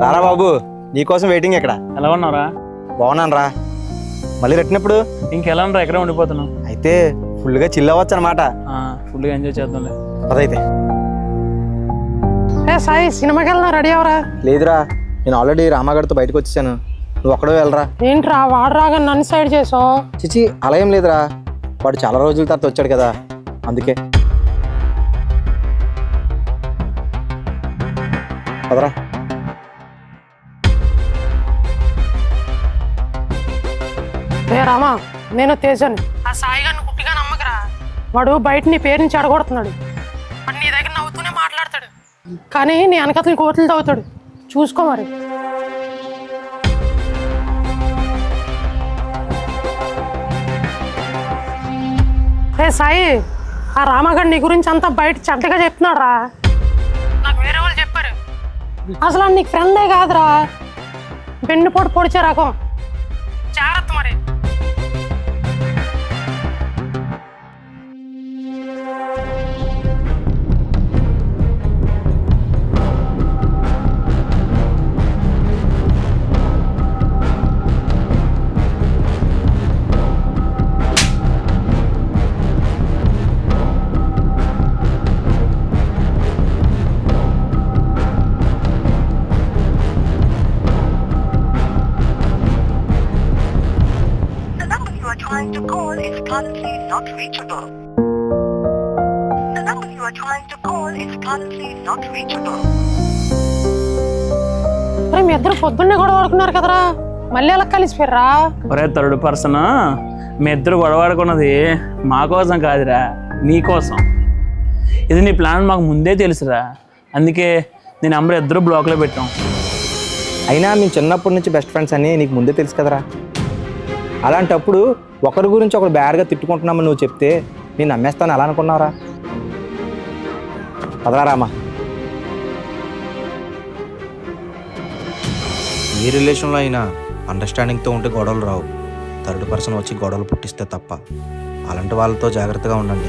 రారా బాబు, నీకోసం వెయిటింగ్ ఇక్కడ. ఎలా ఉన్నావురా? బాగున్నాను రా. మళ్ళీ రెట్టినప్పుడు ఇంకెలా ఉన్నారా? ఎక్కడే ఉండిపోతున్నావు? అయితే ఫుల్గా చిల్ అవ్వచ్చు అనమాట. ఫుల్గా ఎంజాయ్ చేద్దాంలే. అదైతే సాయి సినిమాకి వెళ్దాం, రెడీ అవరా? లేదురా, నేను ఆల్రెడీ రామాగడితో బయటకు వచ్చేసాను. నువ్వు ఒక్కడో వెళ్ళరా. ఏంట్రా వాడు రాగా నన్ను సైడ్ చేసావు? చిచి అలా ఏం లేదురా, వాడు చాలా రోజుల తర్వాత వచ్చాడు కదా అందుకే. పదరా. రే రామా, నేను తేజాను. ఆ సాయి గారిని గుట్టిగా నమ్మకరా. వాడు బయట నీ పేరుని చెడగొడుతున్నాడు. వాడు నీ దగ్గర నవ్వుతూనే మాట్లాడతాడు, కానీ నీ వెనకతలు కోతులు తవ్వుతాడు. చూసుకో మరి. రే సాయి, ఆ రామగారు నీ గురించి అంతా బయట చెడ్డగా చెప్తున్నాడు రా. నాకు వేరే వాళ్ళు చెప్పారు. అసలు నీకు ఫ్రెండే కాదురా, వెన్నుపోటు పొడిచే రకం. జాగ్రత్త మరి. Trying to call is currently not reachable. The number you are trying to call is currently not reachable. మీ ఇద్దరు పొద్దున్నే గొడవ ఆడుకున్నారు కదరా, మళ్ళీ ఎలా కలిసిపోయారా? ఒరే థర్డ్ పర్సన్, మీ ఇద్దరు గొడవాడుకున్నది మా కోసం కాదురా, నీ కోసం. ఇది నీ ప్లాన్ మాకు ముందే తెలుసురా, అందుకే నీ నెంబర్ ఇద్దరు బ్లాక్లో పెట్టాం. అయినా మేము చిన్నప్పటి నుంచి బెస్ట్ ఫ్రెండ్స్ అని నీకు ముందే తెలుసు కదరా. అలాంటప్పుడు ఒకరి గురించి ఒకరు బ్యాడ్గా తిట్టుకుంటున్నామని నువ్వు చెప్తే నేను నమ్మేస్తాను ఎలా అనుకున్నారా? పదరా రామా. ఏ రిలేషన్లో అయినా అండర్స్టాండింగ్తో ఉంటే గొడవలు రావు. థర్డ్ పర్సన్ వచ్చి గొడవలు పుట్టిస్తే తప్ప. అలాంటి వాళ్ళతో జాగ్రత్తగా ఉండండి.